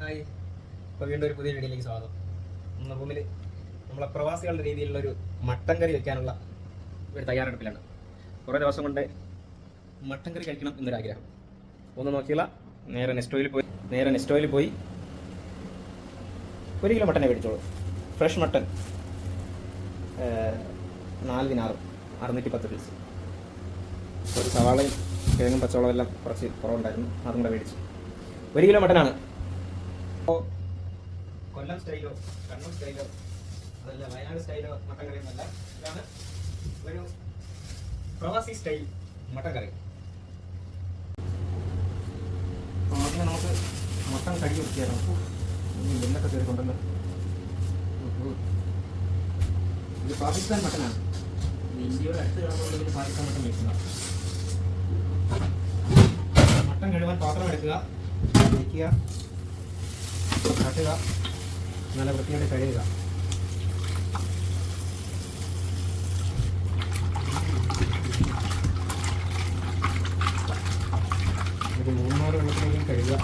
Hi, ഇപ്പോൾ വീണ്ടും ഒരു പുതിയ വീഡിയോയിലേക്ക് സ്വാഗതം. നമ്മുടെ റൂമിൽ നമ്മളെ പ്രവാസികളുടെ രീതിയിലുള്ളൊരു മട്ടൻ കറി വയ്ക്കാനുള്ള ഒരു തയ്യാറെടുപ്പിലാണ്. കുറേ ദിവസം കൊണ്ട് മട്ടൻ കറി കഴിക്കണം എന്നൊരാഗ്രഹം. ഒന്ന് നോക്കിയുള്ള നേരെ നെസ്റ്റോയിൽ പോയി 1 കിലോ മട്ടനെ മേടിച്ചോളൂ. Fresh mutton 4 dinar 610 piece. ഒരു സവാളയും കിഴങ്ങും പച്ചവളം എല്ലാം കുറച്ച് കുറവുണ്ടായിരുന്നു, അതും കൂടെ മേടിച്ചു. 1 കിലോ മട്ടനാണ്. അപ്പോൾ കൊല്ലം സ്റ്റൈലോ കണ്ണൂർ സ്റ്റൈലോ അതല്ല വയനാട് സ്റ്റൈലോ മട്ടൻ കറി എന്നല്ല, ഇതാണ് ഒരു പ്രവാസി സ്റ്റൈൽ മട്ടൻ കറി. അപ്പോൾ ആദ്യം നമുക്ക് മട്ടൻ കഴുകി വൃത്തിയാക്കണം. എണ്ണൊക്കെ കയറിക്കൊണ്ടല്ലോ. ഇത് പാകിസ്ഥാൻ മട്ടനാണ്. ഇന്ത്യയോട് അടുത്ത് കിടന്നുകൊണ്ട് പാകിസ്ഥാൻ മട്ടൻ വയ്ക്കുക. മട്ടൻ കഴുകാൻ പാത്രം എടുക്കുക, വയ്ക്കുക, കട്ടുക, നല്ല വൃത്തിയോടെ കഴുകുക. ഒരു 3-4 വെള്ളത്തിലേക്കും കഴുകുക.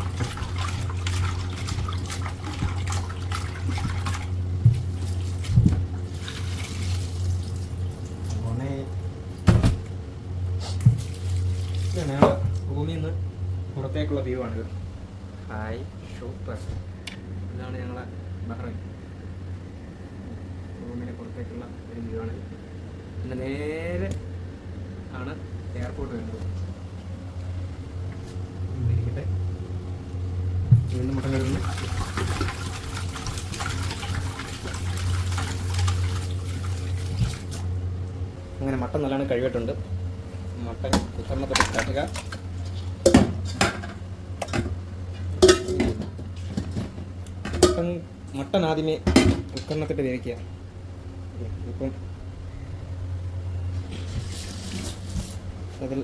ഞങ്ങളുടെ റൂമിൽ നിന്ന് പുറത്തേക്കുള്ള വ്യൂ ആണിത്. Hi, super. ഇതാണ് ഞങ്ങളെ ബഹ്റൈൻ റൂമിന് പുറത്തേക്കുള്ള ഒരു വ്യൂ ആണ്. പിന്നെ നേരെ ആണ് എയർപോർട്ട് വരുന്നത്. ഇരിക്കട്ടെ, വീണ്ടും മട്ടൻ കഴുകുന്നു. അങ്ങനെ മട്ടൻ നല്ലോണം കഴുകിയിട്ടുണ്ട്. മട്ടൻ കുക്കറിനകത്ത് കാട്ടുക. മട്ടൻ ആദ്യമേ കുക്കറിനകത്തിട്ട് വേവിക്കുക. ഇപ്പം അതിൽ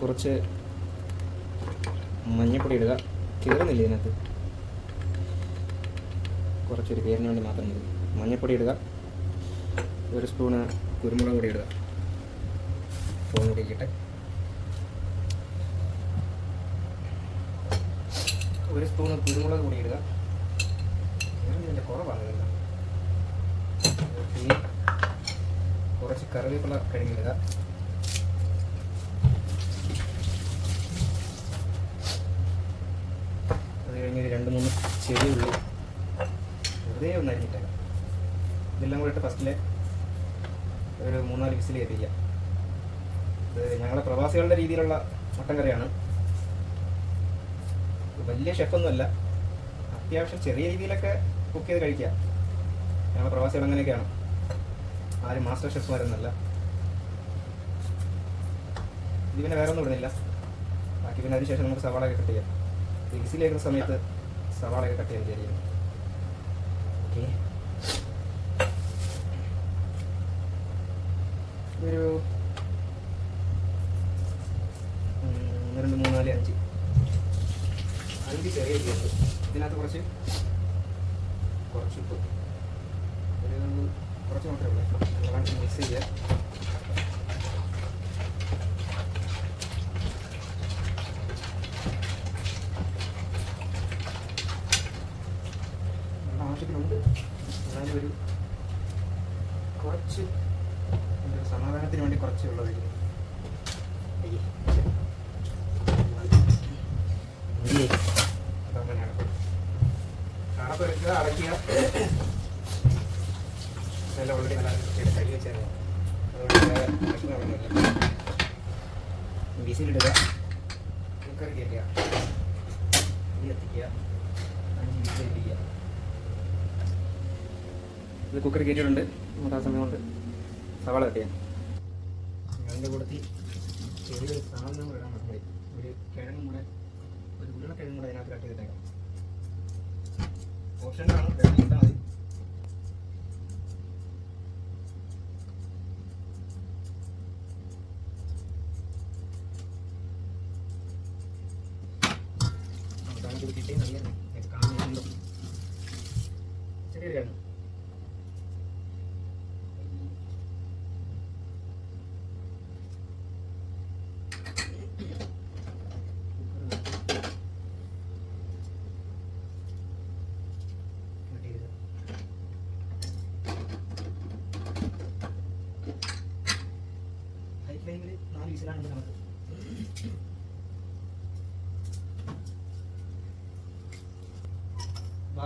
കുറച്ച് മഞ്ഞൾപ്പൊടി ഇടുക. കീറുന്നില്ല ഇതിനകത്ത്, കുറച്ചൊരു പേരിന് വേണ്ടി മാത്രം മതി. മഞ്ഞൾപ്പൊടി ഇടുക. 1 സ്പൂണ് കുരുമുളക് പൊടി ഇടുക. ഫോണിരിക്കട്ടെ. 1 സ്പൂണ് കുരുമുളക് പൊടി ഇടുക. ഇതിൻ്റെ കുറവാണ്. ഇനി കുറച്ച് കറിവേപ്പില കഴുകിയിടുക. അത് കഴിഞ്ഞ് 2-3 ചെറിയ ഉള്ളി വെറുതെ ഒന്ന് അരിഞ്ഞിട്ടേക്കാം. ഇതെല്ലാം കൂടെ ഇട്ട് ഫസ്റ്റിലെ ഒരു 3-4 വിസിൽ കയറ്റിക്കുക. ഇത് ഞങ്ങളെ പ്രവാസികളുടെ രീതിയിലുള്ള മട്ടൻ കറിയാണ്. വലിയ ഷെഫൊന്നുമല്ല, അത്യാവശ്യം ചെറിയ രീതിയിലൊക്കെ കുക്ക് ചെയ്ത് കഴിക്കുക. ഞങ്ങളുടെ പ്രവാസികൾ അങ്ങനെയൊക്കെയാണ്, ആരും മാസ്റ്റർ ഷെഫ്മാരൊന്നുമല്ല. ഇത് പിന്നെ വേറെ ഒന്നും ഇടുന്നില്ല. ബാക്കി പിന്നെ അതിനുശേഷം നമുക്ക് സവാളയൊക്കെ കട്ട് ചെയ്യാം. വിസിലേക്കുന്ന സമയത്ത് സവാളയൊക്കെ കട്ട് ചെയ്യാൻ വിചാരിക്കുന്നു. ഓക്കെ, ഒരു 1, 2, 3, 4, 5 ചെറിയ ഇരിക്കുന്നുണ്ട്. ഇതിനകത്ത് കുറച്ച് ഉപ്പ്, കുറച്ച് മാത്രമേ ഉള്ളൂ. നല്ലോണം മിക്സ് ചെയ്യുക. ആവശ്യത്തിനുണ്ട്. എന്നാലും കുറച്ച് സമാധാനത്തിന് വേണ്ടി കുറച്ച് ഉള്ളതായിരിക്കും. അതങ്ങനെയാണ്. അടപ്പ് എടുക്കുക, അടയ്ക്കുക. നല്ല ഓൾറെഡി നല്ല കഴുകി വെച്ചാൽ അതുകൊണ്ട് പ്രശ്നമൊന്നുമില്ല. വിസിലിടുക, കുക്കർ കയറ്റുക, എത്തിക്കുക, 5 വിസിൽ ഇരിക്കുക. ഇത് കുക്കർ കയറ്റിയിട്ടുണ്ട്. നമുക്ക് ആ സമയം കൊണ്ട് സവാള കട്ട് ചെയ്യാം. അതിൻ്റെ കൂടത്തിൽ ചെറിയൊരു സാധനം കൂടെ ഇടാൻ പറ്റും. ഒരു കിഴങ്ങും കൂടെ, ഒരു ഉരുളക്കിഴങ്ങും കൂടെ അതിനകത്ത് കട്ട് ചെയ്തിട്ടേക്കാം. ഓപ്ഷനാണ്, ഇട്ടാൽ മതി. നമുക്കാണ് കുടിച്ചിട്ടേ നല്ല കാണുന്നുണ്ടോ ചെറിയൊരു കിഴങ്ങ്.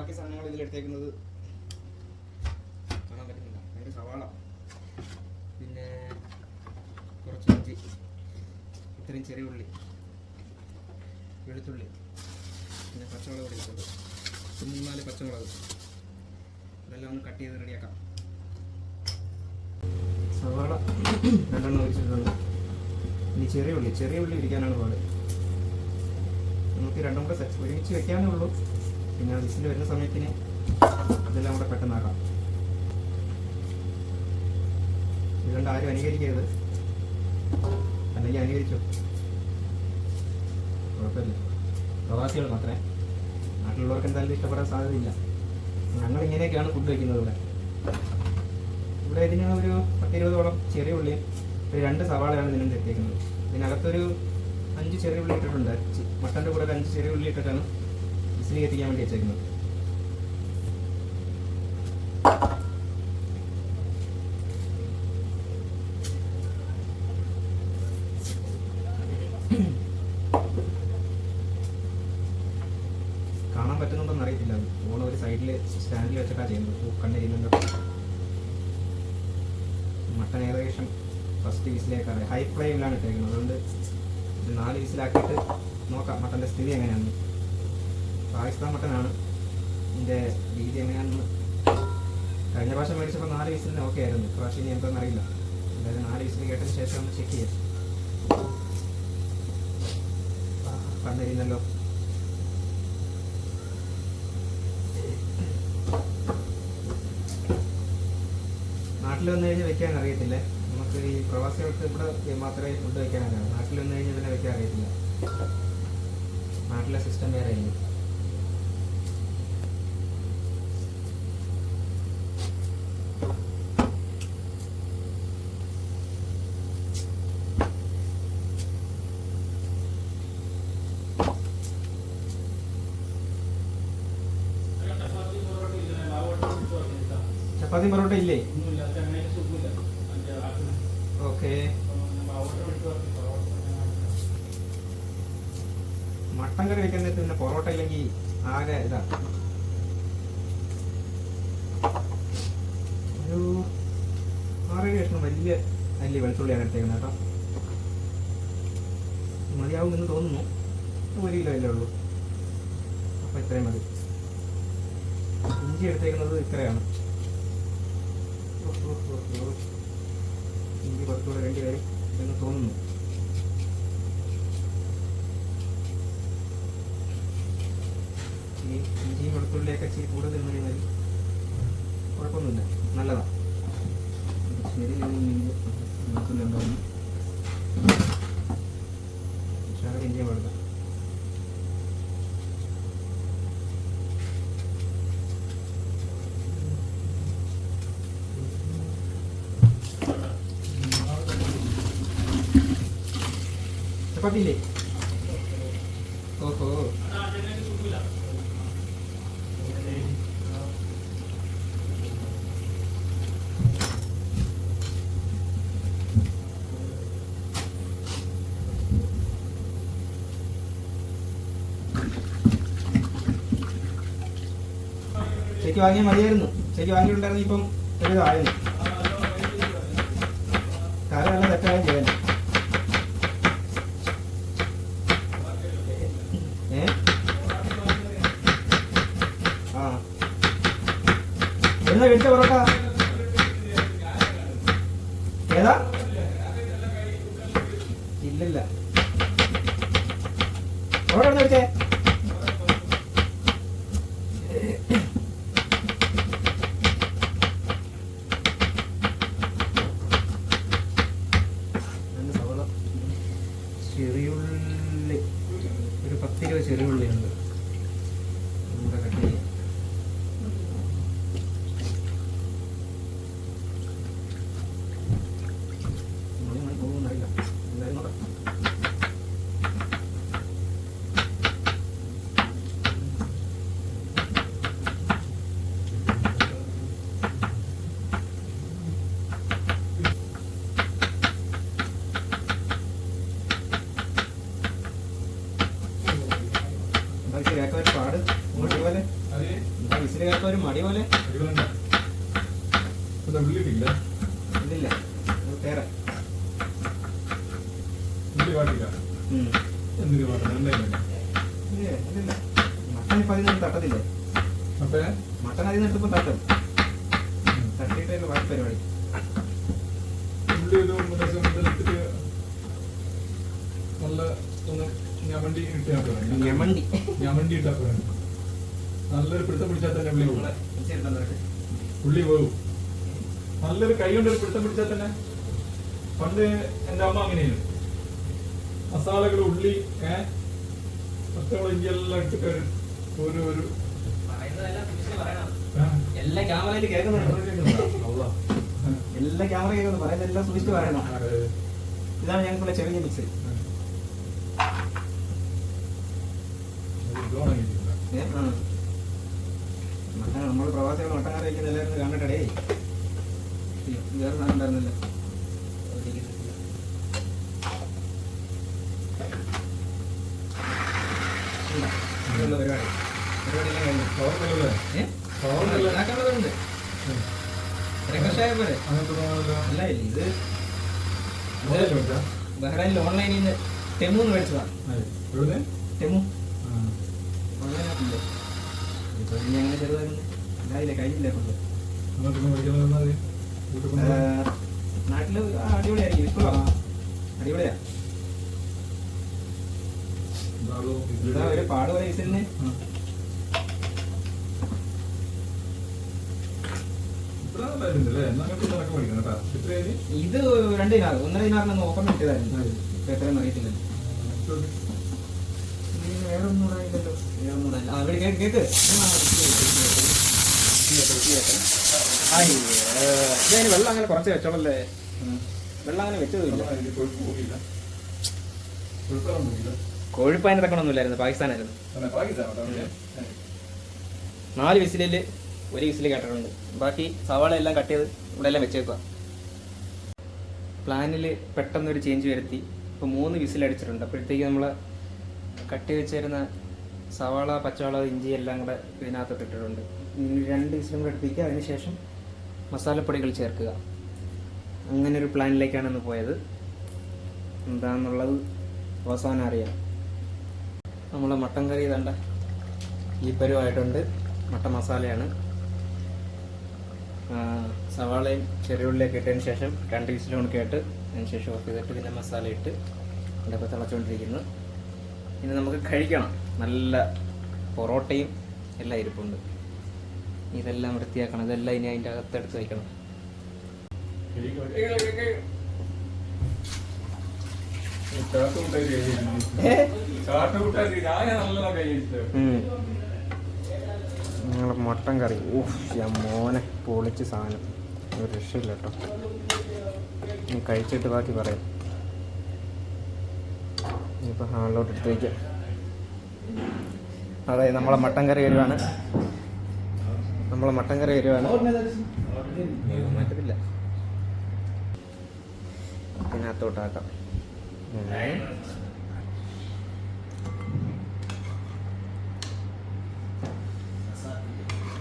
ബാക്കി സാധനങ്ങൾ ഇതിലെടുത്തേക്കുന്നത് കാണാൻ പറ്റുന്നില്ല. അതിൻ്റെ സവാള, പിന്നെ കുറച്ച് ഇഞ്ചി, ഇത്രയും ചെറിയ ഉള്ളി, വെളുത്തുള്ളി, പിന്നെ പച്ചമുളക് എടുക്കുന്നത് 3-4 പച്ചമുളക്. ഇതെല്ലാം ഒന്ന് കട്ട് ചെയ്ത് റെഡിയാക്കാം. സവാള 2 ഒഴിച്ചിട്ടുണ്ട്. ഇനി ചെറിയ ഉള്ളി ഇരിക്കാനാണ് പാട്. നമുക്ക് 2 കൂടെ ഒരുമിച്ച് വെക്കാനേ ഉള്ളൂ. പിന്നെ വിസിൽ വരുന്ന സമയത്തിന് ഇതെല്ലാം കൂടെ പെട്ടെന്നാക്കാം. ഇതുകൊണ്ട് ആരും അനുകരിക്കരുത്, അല്ലെങ്കിൽ അനുകരിച്ചു കുഴപ്പമില്ല. പ്രവാസികൾ മാത്രമേ, നാട്ടിലുള്ളവർക്ക് എന്തായാലും ഇഷ്ടപ്പെടാൻ സാധ്യതയില്ല. ഞങ്ങൾ ഇങ്ങനെയൊക്കെയാണ് ഫുഡ് വയ്ക്കുന്നത് ഇവിടെ. ഇതിന് ഒരു 10-20ഓളം ചെറിയ ഉള്ളിയും ഒരു 2 സവാളയാണ് ഇതിനും തെറ്റിയേക്കുന്നത്. ഇതിനകത്തൊരു 5 ചെറിയ ഉള്ളി ഇട്ടിട്ടുണ്ട്. മട്ടൻ്റെ കൂടെ ഒരു 5 ചെറിയ ഉള്ളി ഇട്ടിട്ടാണ് വിസിൽ കത്തിക്കാൻ വേണ്ടി വെച്ചേക്കുന്നത്. കാണാൻ പറ്റുന്നുണ്ടോന്ന് അറിയത്തില്ല. ഫോൺ ഒരു സൈഡിൽ സ്റ്റാൻഡിൽ വെച്ചിട്ടാണ് ചെയ്യുന്നത്. കണ്ടിരുന്നുണ്ടോ? മട്ടൻ ഏകദേശം ഫസ്റ്റ് വിസിലേക്കാണ്. ഹൈ ഫ്ലെയിമിലാണ് ഇട്ടേക്കുന്നത്. അതുകൊണ്ട് 4 വിസിലാക്കിയിട്ട് നോക്കാം മട്ടൻ്റെ സ്ഥിതി എങ്ങനെയാണെന്ന്. പാകിസ്ഥാൻ മട്ടനാണ്. ഇതിൻ്റെ രീതി എങ്ങനെയാണെന്ന് കഴിഞ്ഞ പ്രാവശ്യം മേടിച്ചപ്പോൾ 4 വിസിലിന് ഓക്കെ ആയിരുന്നു. പ്രാവശ്യം ഇനി എന്താണെന്ന് അറിയില്ല. എന്തായാലും 4 വിസിൽ കേട്ടതിന് ശേഷം ഒന്ന് ചെക്ക് ചെയ്യാം. കണ്ടിരുന്നല്ലോ. നാട്ടിൽ വന്നു കഴിഞ്ഞാൽ വെക്കാൻ അറിയത്തില്ലേ. നമുക്ക് ഈ പ്രവാസികൾക്ക് ഇവിടെ മാത്രമേ ഫുഡ് വയ്ക്കാൻ അറിയാം. നാട്ടിൽ വന്നു കഴിഞ്ഞാൽ പിന്നെ വെക്കാൻ അറിയത്തില്ല. നാട്ടിലെ സിസ്റ്റം വേറെ ആയിരിക്കും. ചപ്പാത്തി പൊറോട്ട ഇല്ലേ? ഓക്കെ. മട്ടൻ കറി വെക്കാൻ നേരത്തെ പിന്നെ പൊറോട്ട ഇല്ലെങ്കിൽ ആകെ ഇതാ. ഒരു 6-7 കഷ്ണം വലിയ വെളുത്തുള്ളിയാണ് എടുത്തേക്കുന്നത് കേട്ടോ. മതിയാവും എന്ന് തോന്നുന്നു. 1 കിലോ അല്ലേ ഉള്ളൂ. അപ്പം ഇത്രയും മതി. ഇഞ്ചി എടുത്തേക്കുന്നത് ഇത്രയാണ്. ഇഞ്ചി കുറച്ചുകൂടെ വേണ്ടി വരും എന്ന് തോന്നുന്നു. ഈ ഇഞ്ചിയും വെളുത്തുള്ളിയൊക്കെ ഇച്ചിരി കൂടുതൽ മതി. കുഴപ്പമൊന്നുമില്ല, നല്ലതാണ്. ശരി, വെളുത്തുള്ളി ഉണ്ടാവുന്നു. പക്ഷേ ഇഞ്ചിയും വെളുക്കാം. ചപ്പാത്തിയില്ലേ? ഓഹോ. ശരിക്ക് വാങ്ങിയാൽ മതിയായിരുന്നു. ശരിക്ക് വാങ്ങിയിട്ടുണ്ടായിരുന്നു. ഇപ്പം ഒരു താഴ്ന്നു. കാര്യം നല്ല തെറ്റായും ചെയ്യാൻ. എന്നാ കഴിച്ച പൊറോട്ട ഏതാ? ഇല്ലില്ല. പൊറോട്ട എവിടെ കഴിച്ചേ? ചെറിയുള്ളി ഒരു 10-20 ചെറിയുള്ളി ഉണ്ട്. നമ്മുടെ കട്ട് ചെയ്യാം. പോകുന്നറിയില്ല. എന്തായാലും നോക്കാം. വിസിൽ കേൾക്കാൻ ഒരു പാട് മടി പോലെ, വിസിൽ കേൾക്കാൻ ഒരു മടി പോലെ. ഇല്ലില്ല വേറെ മട്ടൻ ഇപ്പൊ അതിൽ നിന്ന് തട്ടത്തില്ലേ? മട്ടൻ അതിൽ നിന്ന് എടുത്തപ്പോ തട്ടും, തട്ടിയിട്ട് ബാക്കി പരിപാടി. നല്ലൊരു പിടുത്തം പിടിച്ചാൽ തന്നെ ഉള്ളി പോകും. നല്ലൊരു കൈ കൊണ്ട് ഒരു പിടുത്തം പിടിച്ചാൽ തന്നെ. പണ്ട് എന്റെ അമ്മ അങ്ങനെയാണ്, മസാലകൾ ഉള്ളി പച്ചമുളക് ഇഞ്ചി എല്ലാം ഇട്ടിട്ട് ഒരു എല്ലാ ക്യാമറയിൽ കേൾക്കുന്നുണ്ട്, എല്ലാ ക്യാമറ കേൾക്കുന്നു, പറയുന്നത് എല്ലാം സൂക്ഷിച്ച് പറയണം. ഇതാണ് ഞങ്ങൾക്കുള്ള ചെറിയ മിക്സ്. നമ്മൾ പ്രവാസികൾ മട്ടൻ കറി വയ്ക്കുന്ന എല്ലാവരും കണ്ടിട്ടേ. വേറെ സാധനം ഉണ്ടായിരുന്നില്ല. പരിപാടി പരിപാടിയെല്ലാം കഴിഞ്ഞു. ഇത് ബഹ്റൈനിൽ ഓൺലൈനിൽ നിന്ന് ടെമൂന്ന് മേടിച്ചതാണ്. ടെമു ഓൺലൈനായിട്ടില്ലേ? ഇപ്പൊ ഇനി അങ്ങനെ ചെറുതായിരുന്നു, ഇതായില്ലേ, കഴിഞ്ഞില്ലേ കൊണ്ട്. നാട്ടില് അടിപൊളിയായിരിക്കും, ഇപ്പൊ അടിപൊളിയാ. ഇതാ ഒരു പാട് പോലെ വിസിലിന്. ഇത് 2 ദിനാറ് 1.5 ദിനാറിനൊന്നും ഓഫർ കിട്ടിയതായിരുന്നു. ഇപ്പൊ എത്രയൊന്നും അറിയത്തില്ലല്ലോ. വേറെ ഒന്നും അറിയില്ലല്ലോ. അവിടെ കേക്ക് ഇതിന് വെള്ളം അങ്ങനെ കുറച്ച് വെച്ചോളല്ലേ. വെള്ളം അങ്ങനെ വെച്ചതില്ല. കോഴിപ്പായനെ തക്കണമൊന്നുമില്ലായിരുന്നു, പാകിസ്ഥാനായിരുന്നു. 4 വിസിലിൽ 1 വിസിൽ കേട്ടിട്ടുണ്ട്. ബാക്കി സവാള എല്ലാം കട്ട് ചെയ്ത് ഇവിടെ എല്ലാം വെച്ചേക്കുക. പ്ലാനിൽ പെട്ടെന്നൊരു ചേഞ്ച് വരുത്തി ഇപ്പോൾ 3 വിസിലടിച്ചിട്ടുണ്ട്. അപ്പോഴത്തേക്ക് നമ്മൾ കട്ടി വെച്ചിരുന്ന സവാള, പച്ചമുളക്, ഇഞ്ചി എല്ലാം കൂടെ ഇതിനകത്തോട്ട് ഇട്ടിട്ടുണ്ട്. 2 വിസിലും കൂടെ അടുപ്പിക്കുക. അതിനുശേഷം മസാലപ്പൊടികൾ ചേർക്കുക. അങ്ങനെ ഒരു പ്ലാനിലേക്കാണ് ഇന്ന് പോയത്. എന്താണെന്നുള്ളത് അവസാനം അറിയാം. നമ്മളെ മട്ടൻ കറി ഇതണ്ട ഈ പരുവായിട്ടുണ്ട്. മട്ടൻ മസാലയാണ്. സവാളയും ചെറിയുള്ളിയൊക്കെ ഇട്ടതിന് ശേഷം 2 വിസിലും കൂടെ കേട്ട് അതിന് ശേഷം ഓഫ് ചെയ്തിട്ട് പിന്നെ മസാല ഇട്ട് ഇതൊക്കെ തിളച്ചുകൊണ്ടിരിക്കുന്നു. ഇനി നമുക്ക് കഴിക്കണം. നല്ല പൊറോട്ടയും എല്ലാം ഇരിപ്പുണ്ട്. ഇതെല്ലാം വൃത്തിയാക്കണം. ഇതെല്ലാം ഇനി അതിൻ്റെ അകത്തെടുത്ത് വയ്ക്കണം. ഞങ്ങളെ മട്ടൻ കറി മോനെ പൊളിച്ച് സാധനം, ഒരു രക്ഷയില്ല കേട്ടോ. ഇനി കഴിച്ചിട്ട് ബാക്കി പറയാം. ഇനിയിപ്പോൾ ഹാളിലോട്ട് എടുത്ത് വയ്ക്കാം. അതെ, നമ്മളെ മട്ടൻ കറി വരുവാണ്. മാറ്റത്തില്ല, ഇതിനകത്തോട്ടാക്കാം.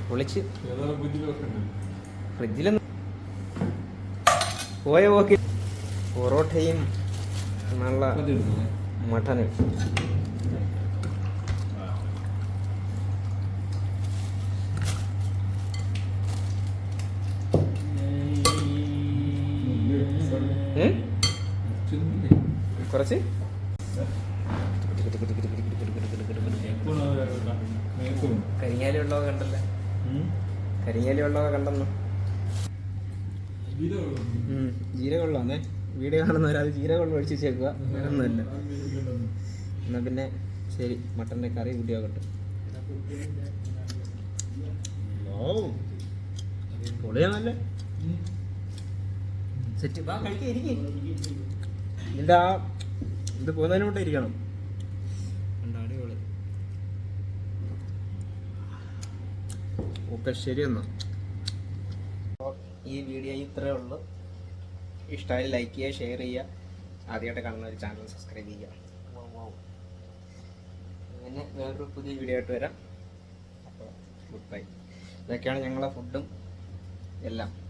പൊളിച്ച് ഫ്രിഡ്ജിലൊന്നും പോയ പോക്കി പൊറോട്ടയും നല്ല മട്ടനും. കുറച്ച് കരിങ്ങാലി ഉള്ളവ കണ്ടല്ലേ, കരിങ്ങാലി ഉള്ളവ കണ്ടെന്നു. ജീരകമുള്ളതാണേ. വീഡിയോ കാണുന്നവരത് ജീരകമുള്ള ഒഴിച്ച് വെച്ചേക്കുക, വേറൊന്നുമില്ല. എന്നാ പിന്നെ ശരി, മട്ടൻ്റെ കറി കൂട്ടിയാകട്ടെ. പൊളിയാണല്ലേ, സെറ്റ്. വാ കഴിക്കാൻ ഇരിക്കും. ഇതിൻ്റെ ആ ഇത് പോകുന്നതിന് മുട്ടേ ഇരിക്കണം. അടിപൊളി. ഓക്കെ, ശരി എന്നാ. ഈ വീഡിയോ ഇത്രയേ ഉള്ളൂ. ഇഷ്ടമായി ലൈക്ക് ചെയ്യുക, ഷെയർ ചെയ്യുക. ആദ്യമായിട്ട് കാണുന്ന ഒരു ചാനൽ സബ്സ്ക്രൈബ് ചെയ്യുക. പിന്നെ വേറൊരു പുതിയ വീഡിയോ ആയിട്ട് വരാം. അപ്പോൾ ഗുഡ് ബൈ. ഇതൊക്കെയാണ് ഞങ്ങളെ ഫുഡും എല്ലാം.